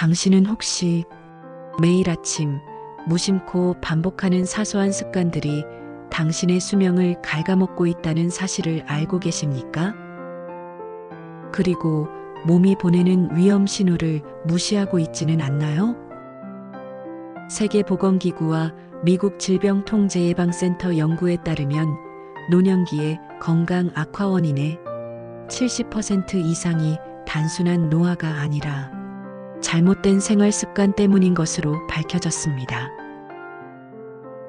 당신은 혹시 매일 아침 무심코 반복하는 사소한 습관들이 당신의 수명을 갉아먹고 있다는 사실을 알고 계십니까? 그리고 몸이 보내는 위험 신호를 무시하고 있지는 않나요? 세계보건기구와 미국 질병통제예방센터 연구에 따르면 노년기의 건강 악화 원인의 70% 이상이 단순한 노화가 아니라 잘못된 생활 습관 때문인 것으로 밝혀졌습니다.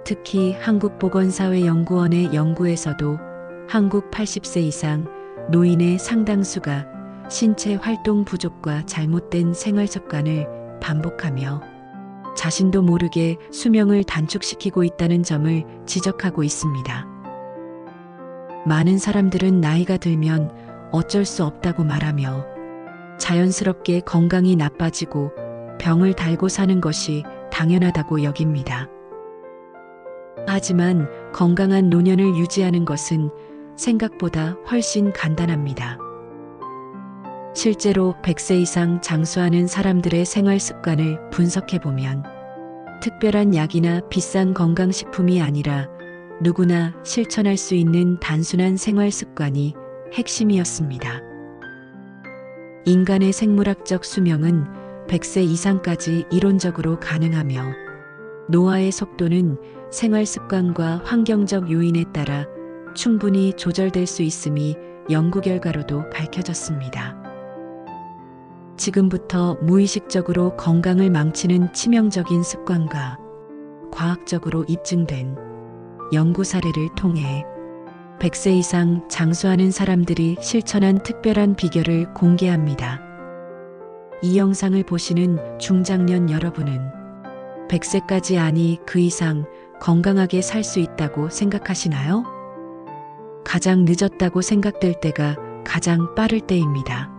특히 한국보건사회연구원의 연구에서도 한국 80세 이상 노인의 상당수가 신체 활동 부족과 잘못된 생활 습관을 반복하며 자신도 모르게 수명을 단축시키고 있다는 점을 지적하고 있습니다. 많은 사람들은 나이가 들면 어쩔 수 없다고 말하며 자연스럽게 건강이 나빠지고 병을 달고 사는 것이 당연하다고 여깁니다. 하지만 건강한 노년을 유지하는 것은 생각보다 훨씬 간단합니다. 실제로 100세 이상 장수하는 사람들의 생활 습관을 분석해보면 특별한 약이나 비싼 건강식품이 아니라 누구나 실천할 수 있는 단순한 생활 습관이 핵심이었습니다. 인간의 생물학적 수명은 100세 이상까지 이론적으로 가능하며 노화의 속도는 생활 습관과 환경적 요인에 따라 충분히 조절될 수 있음이 연구 결과로도 밝혀졌습니다. 지금부터 무의식적으로 건강을 망치는 치명적인 습관과 과학적으로 입증된 연구 사례를 통해 100세 이상 장수하는 사람들이 실천한 특별한 비결을 공개합니다. 이 영상을 보시는 중장년 여러분은 100세까지 아니 그 이상 건강하게 살 수 있다고 생각하시나요? 가장 늦었다고 생각될 때가 가장 빠를 때입니다.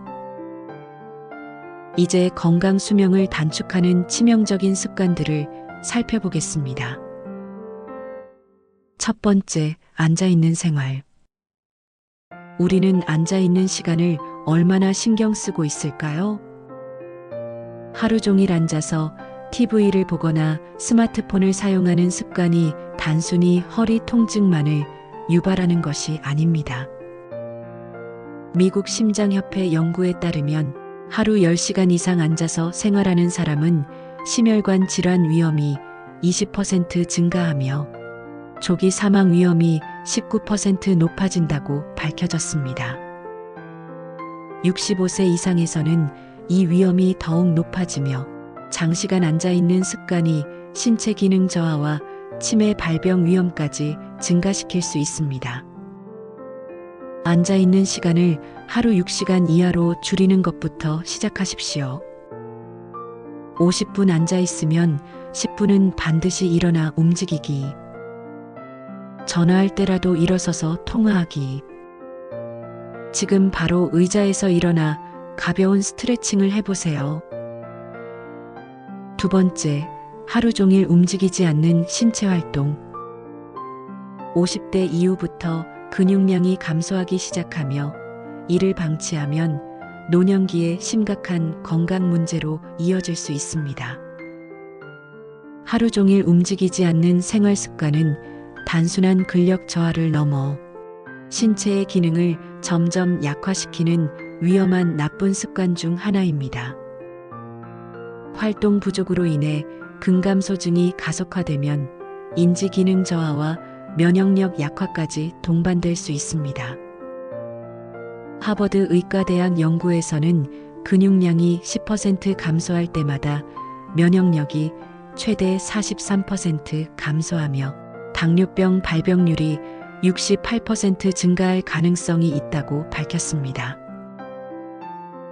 이제 건강 수명을 단축하는 치명적인 습관들을 살펴보겠습니다. 첫 번째, 앉아있는 생활. 우리는 앉아있는 시간을 얼마나 신경 쓰고 있을까요? 하루 종일 앉아서 TV를 보거나 스마트폰을 사용하는 습관이 단순히 허리 통증만을 유발하는 것이 아닙니다. 미국 심장협회 연구에 따르면 하루 10시간 이상 앉아서 생활하는 사람은 심혈관 질환 위험이 20% 증가하며 조기 사망 위험이 19% 높아진다고 밝혀졌습니다. 65세 이상에서는 이 위험이 더욱 높아지며 장시간 앉아있는 습관이 신체 기능 저하와 치매 발병 위험까지 증가시킬 수 있습니다. 앉아있는 시간을 하루 6시간 이하로 줄이는 것부터 시작하십시오. 50분 앉아있으면 10분은 반드시 일어나 움직이기. 전화할 때라도 일어서서 통화하기. 지금 바로 의자에서 일어나 가벼운 스트레칭을 해보세요. 두 번째, 하루 종일 움직이지 않는 신체 활동. 50대 이후부터 근육량이 감소하기 시작하며 이를 방치하면 노년기에 심각한 건강 문제로 이어질 수 있습니다. 하루 종일 움직이지 않는 생활 습관은 단순한 근력 저하를 넘어 신체의 기능을 점점 약화시키는 위험한 나쁜 습관 중 하나입니다. 활동 부족으로 인해 근감소증이 가속화되면 인지 기능 저하와 면역력 약화까지 동반될 수 있습니다. 하버드 의과대학 연구에서는 근육량이 10% 감소할 때마다 면역력이 최대 43% 감소하며 당뇨병 발병률이 68% 증가할 가능성이 있다고 밝혔습니다.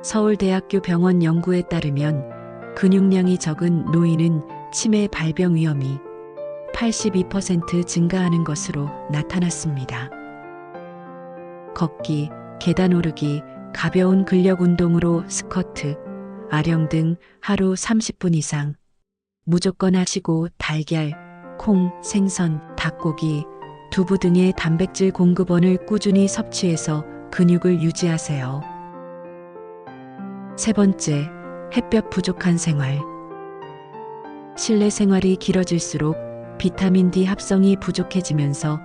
서울대학교 병원 연구에 따르면 근육량이 적은 노인은 치매 발병 위험이 82% 증가하는 것으로 나타났습니다. 걷기, 계단 오르기, 가벼운 근력 운동으로 스쿼트, 아령 등 하루 30분 이상 무조건 하시고 달걀, 콩, 생선, 닭고기, 두부 등의 단백질 공급원을 꾸준히 섭취해서 근육을 유지하세요. 세 번째, 햇볕 부족한 생활. 실내 생활이 길어질수록 비타민 D 합성이 부족해지면서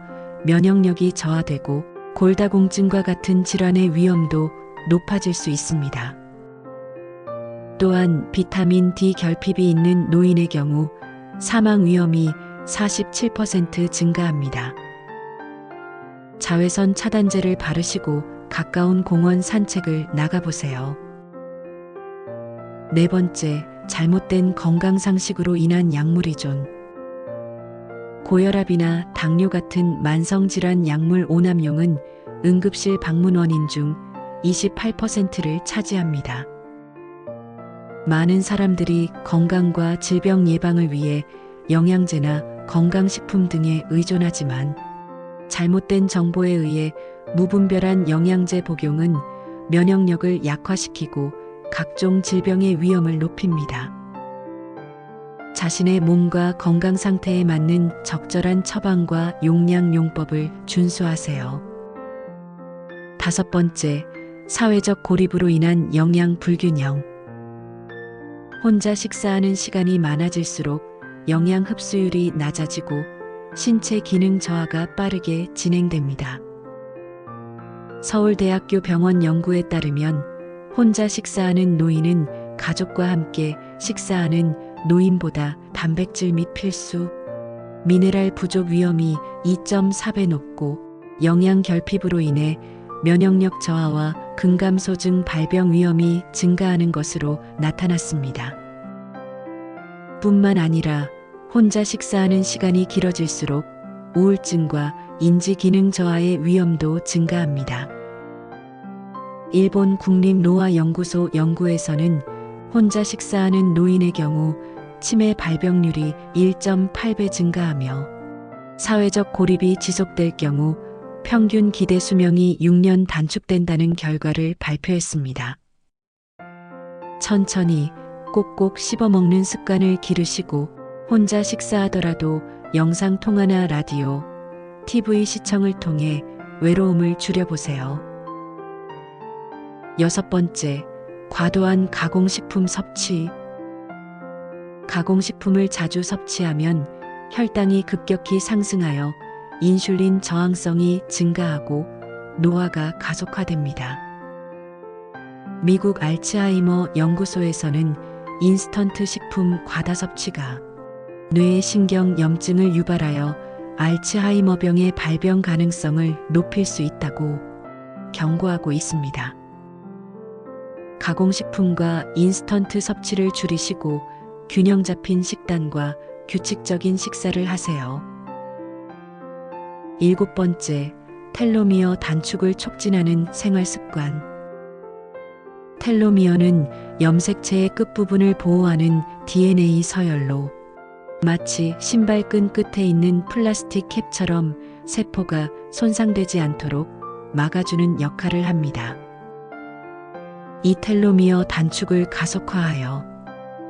면역력이 저하되고 골다공증과 같은 질환의 위험도 높아질 수 있습니다. 또한 비타민 D 결핍이 있는 노인의 경우 사망 위험이 47% 증가합니다. 자외선 차단제를 바르시고 가까운 공원 산책을 나가보세요. 네 번째, 잘못된 건강상식으로 인한 약물의존. 고혈압이나 당뇨 같은 만성질환 약물 오남용은 응급실 방문 원인 중 28%를 차지합니다. 많은 사람들이 건강과 질병 예방을 위해 영양제나 건강식품 등에 의존하지만 잘못된 정보에 의해 무분별한 영양제 복용은 면역력을 약화시키고 각종 질병의 위험을 높입니다. 자신의 몸과 건강 상태에 맞는 적절한 처방과 용량 용법을 준수하세요. 다섯 번째, 사회적 고립으로 인한 영양 불균형. 혼자 식사하는 시간이 많아질수록 영양 흡수율이 낮아지고 신체 기능 저하가 빠르게 진행됩니다. 서울대학교 병원 연구에 따르면 혼자 식사하는 노인은 가족과 함께 식사하는 노인보다 단백질 및 필수, 미네랄 부족 위험이 2.4배 높고 영양 결핍으로 인해 면역력 저하와 근감소증 발병 위험이 증가하는 것으로 나타났습니다. 뿐만 아니라 혼자 식사하는 시간이 길어질수록 우울증과 인지 기능 저하의 위험도 증가합니다. 일본 국립노화연구소 연구에서는 혼자 식사하는 노인의 경우 치매 발병률이 1.8배 증가하며 사회적 고립이 지속될 경우 평균 기대 수명이 6년 단축된다는 결과를 발표했습니다. 천천히 꼭꼭 씹어먹는 습관을 기르시고 혼자 식사하더라도 영상통화나 라디오, TV 시청을 통해 외로움을 줄여보세요. 여섯 번째, 과도한 가공식품 섭취. 가공식품을 자주 섭취하면 혈당이 급격히 상승하여 인슐린 저항성이 증가하고 노화가 가속화됩니다. 미국 알츠하이머 연구소에서는 인스턴트 식품 과다 섭취가 뇌의 신경염증을 유발하여 알츠하이머병의 발병 가능성을 높일 수 있다고 경고하고 있습니다. 가공식품과 인스턴트 섭취를 줄이시고 균형 잡힌 식단과 규칙적인 식사를 하세요. 일곱 번째, 텔로미어 단축을 촉진하는 생활 습관. 텔로미어는 염색체의 끝부분을 보호하는 DNA 서열로 마치 신발끈 끝에 있는 플라스틱 캡처럼 세포가 손상되지 않도록 막아주는 역할을 합니다. 이 텔로미어 단축을 가속화하여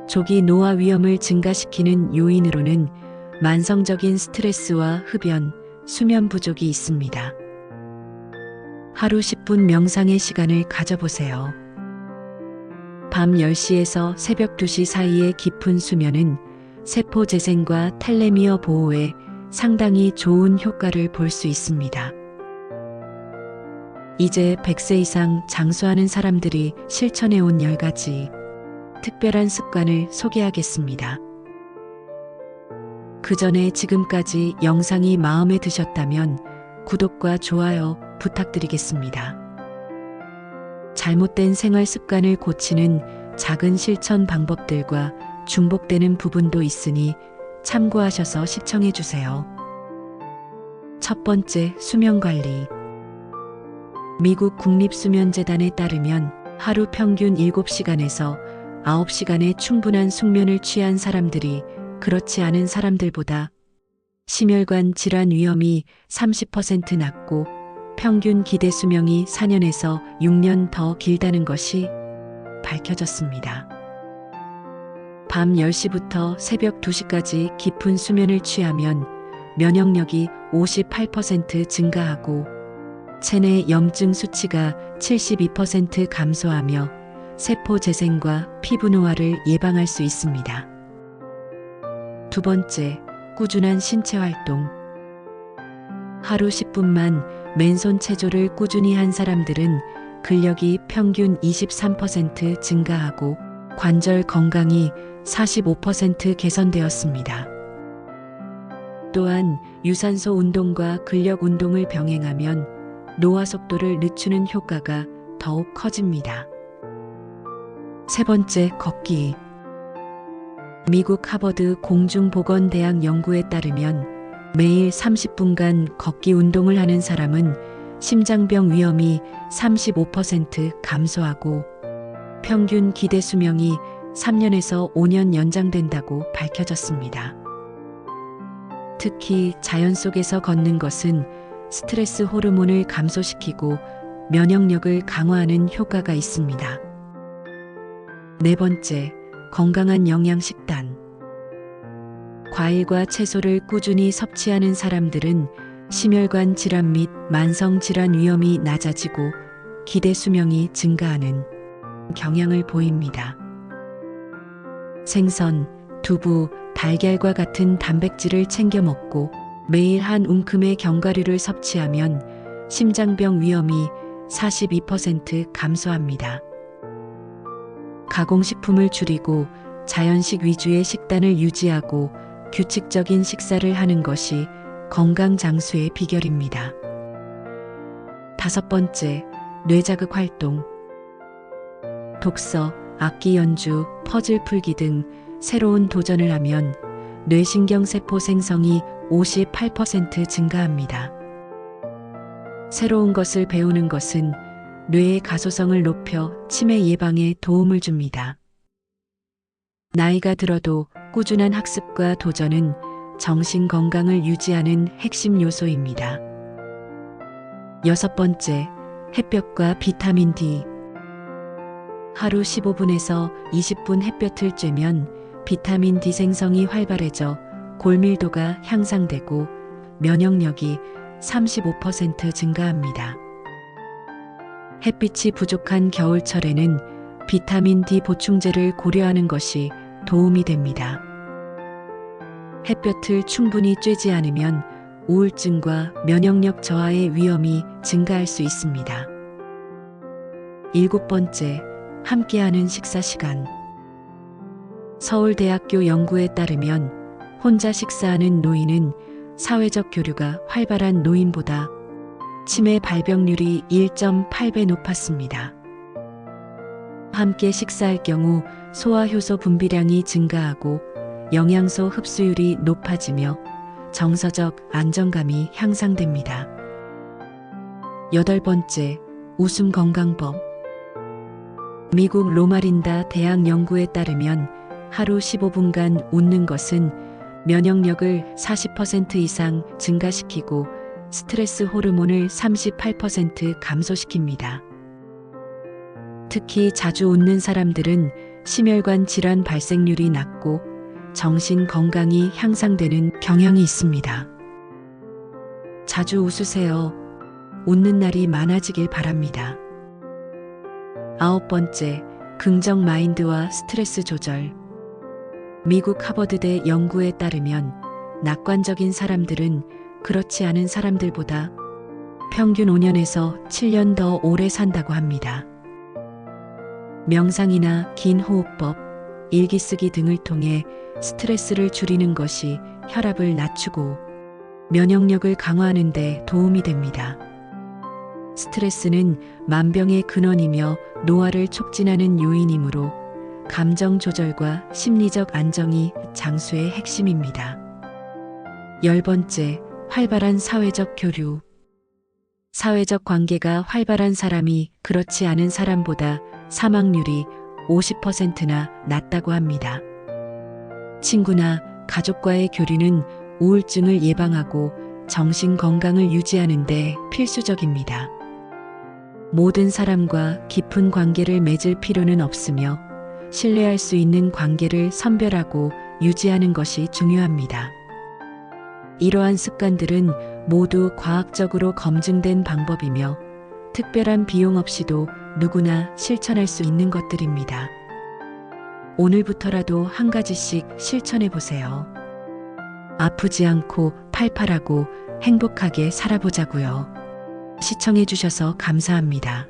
조기 노화 위험을 증가시키는 요인으로는 만성적인 스트레스와 흡연, 수면 부족이 있습니다. 하루 10분 명상의 시간을 가져보세요. 밤 10시에서 새벽 2시 사이의 깊은 수면은 세포 재생과 텔레미어 보호에 상당히 좋은 효과를 볼 수 있습니다. 이제 100세 이상 장수하는 사람들이 실천해온 10가지 특별한 습관을 소개하겠습니다. 그 전에 지금까지 영상이 마음에 드셨다면 구독과 좋아요 부탁드리겠습니다. 잘못된 생활 습관을 고치는 작은 실천 방법들과 중복되는 부분도 있으니 참고하셔서 시청해 주세요. 첫 번째, 수면 관리. 미국 국립수면재단에 따르면 하루 평균 7시간에서 9시간의 충분한 숙면을 취한 사람들이 그렇지 않은 사람들보다 심혈관 질환 위험이 30% 낮고 평균 기대 수명이 4년에서 6년 더 길다는 것이 밝혀졌습니다. 밤 10시부터 새벽 2시까지 깊은 수면을 취하면 면역력이 58% 증가하고 체내 염증 수치가 72% 감소하며 세포 재생과 피부 노화를 예방할 수 있습니다. 두 번째, 꾸준한 신체 활동. 하루 10분만 맨손 체조를 꾸준히 한 사람들은 근력이 평균 23% 증가하고 관절 건강이 45% 개선되었습니다. 또한 유산소 운동과 근력 운동을 병행하면 노화 속도를 늦추는 효과가 더욱 커집니다. 세 번째, 걷기. 미국 하버드 공중보건대학 연구에 따르면 매일 30분간 걷기 운동을 하는 사람은 심장병 위험이 35% 감소하고 평균 기대 수명이 3년에서 5년 연장된다고 밝혀졌습니다. 특히 자연 속에서 걷는 것은 스트레스 호르몬을 감소시키고 면역력을 강화하는 효과가 있습니다. 네 번째, 건강한 영양 식단. 과일과 채소를 꾸준히 섭취하는 사람들은 심혈관 질환 및 만성 질환 위험이 낮아지고 기대 수명이 증가하는 경향을 보입니다. 생선, 두부, 달걀과 같은 단백질을 챙겨 먹고 매일 한 움큼의 견과류를 섭취하면 심장병 위험이 42% 감소합니다. 가공식품을 줄이고 자연식 위주의 식단을 유지하고 규칙적인 식사를 하는 것이 건강 장수의 비결입니다. 다섯 번째, 뇌자극 활동. 독서, 악기 연주, 퍼즐 풀기 등 새로운 도전을 하면 뇌신경세포 생성이 58% 증가합니다. 새로운 것을 배우는 것은 뇌의 가소성을 높여 치매 예방에 도움을 줍니다. 나이가 들어도 꾸준한 학습과 도전은 정신 건강을 유지하는 핵심 요소입니다. 여섯 번째, 햇볕과 비타민 D. 하루 15분에서 20분 햇볕을 쬐면 비타민 D 생성이 활발해져 골밀도가 향상되고 면역력이 35% 증가합니다. 햇빛이 부족한 겨울철에는 비타민 D 보충제를 고려하는 것이 도움이 됩니다. 햇볕을 충분히 쬐지 않으면 우울증과 면역력 저하의 위험이 증가할 수 있습니다. 일곱 번째, 함께하는 식사 시간. 서울대학교 연구에 따르면 혼자 식사하는 노인은 사회적 교류가 활발한 노인보다 치매 발병률이 1.8배 높았습니다. 함께 식사할 경우 소화효소 분비량이 증가하고 영양소 흡수율이 높아지며 정서적 안정감이 향상됩니다. 여덟 번째, 웃음 건강법. 미국 로마린다 대학 연구에 따르면 하루 15분간 웃는 것은 면역력을 40% 이상 증가시키고 스트레스 호르몬을 38% 감소시킵니다. 특히 자주 웃는 사람들은 심혈관 질환 발생률이 낮고 정신 건강이 향상되는 경향이 있습니다. 자주 웃으세요. 웃는 날이 많아지길 바랍니다. 아홉 번째, 긍정 마인드와 스트레스 조절. 미국 하버드대 연구에 따르면 낙관적인 사람들은 그렇지 않은 사람들보다 평균 5년에서 7년 더 오래 산다고 합니다. 명상이나 긴 호흡법, 일기쓰기 등을 통해 스트레스를 줄이는 것이 혈압을 낮추고 면역력을 강화하는 데 도움이 됩니다. 스트레스는 만병의 근원이며 노화를 촉진하는 요인이므로 감정 조절과 심리적 안정이 장수의 핵심입니다. 열 번째, 활발한 사회적 교류. 사회적 관계가 활발한 사람이 그렇지 않은 사람보다 사망률이 50%나 낮다고 합니다. 친구나 가족과의 교류는 우울증을 예방하고 정신 건강을 유지하는 데 필수적입니다. 모든 사람과 깊은 관계를 맺을 필요는 없으며 신뢰할 수 있는 관계를 선별하고 유지하는 것이 중요합니다. 이러한 습관들은 모두 과학적으로 검증된 방법이며 특별한 비용 없이도 누구나 실천할 수 있는 것들입니다. 오늘부터라도 한 가지씩 실천해 보세요. 아프지 않고 팔팔하고 행복하게 살아보자고요. 시청해 주셔서 감사합니다.